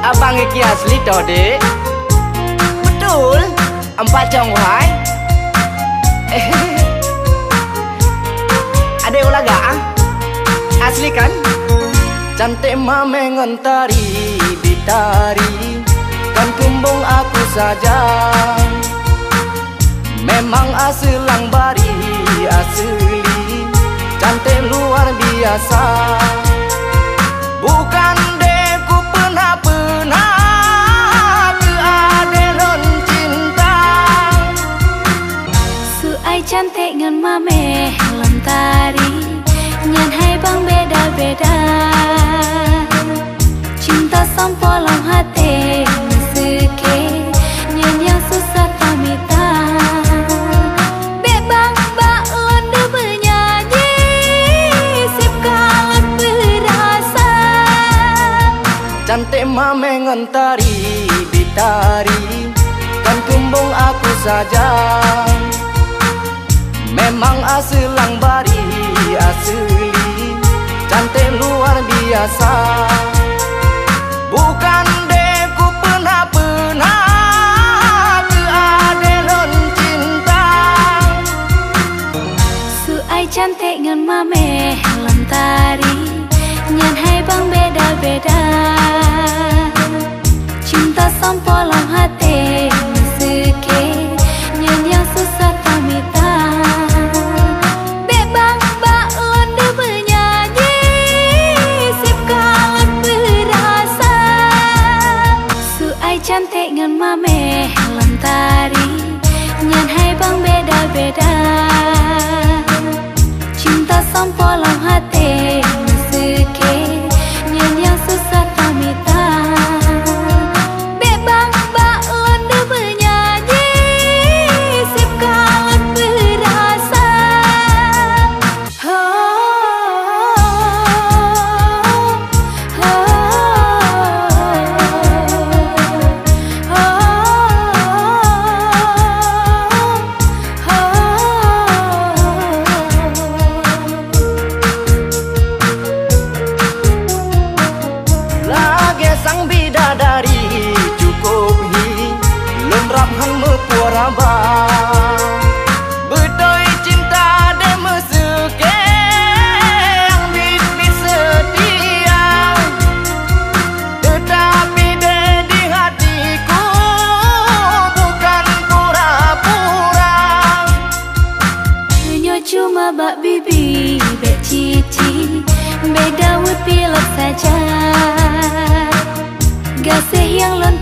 Abang iki asli toh dek? Betul, 4 Tionghoa. Ada ulah gak? Asli kan? Cantik mame ngentari ditari, kan kumbung aku saja. Memang aslang bari asli, cantik luar biasa. Bukan deku pernah ke adelon cinta. Suai cantik ngan mame lentari, ngan hai bang beda-beda. Cinta sampolong hati seke, nyan yang susah tamita. Bebang balon de bernyanyi, sip kalat berasa. Cantik mame ngentari ditari, kan kumbung aku saja. Memang aslang bari asli, cantik luar biasa. Bukan deku pernah ke adelon cinta. Suai cantik ngan mame lentari, nyan hai bang beda-beda. Cinta sampolong hati seke, nyan yang susah tamita. Bebang balon de bernyanyi, sip kalat berasa. Suai cantik ngan mame lentari, nyan hai bang beda-beda. Cinta sampolong hati seke, nyan yang susah tamita. Bebang balon de bernyanyi, sip kalat berasa. Lagi sang bidadari cukup hi, lumrap hang mepuraba. Betul cinta de mesuke, yang bit setia. Tetapi de di hatiku, bukan pura-pura. Nyo cuma bak bibi, bek cici, beda wut pilek saja. Gasih yang lon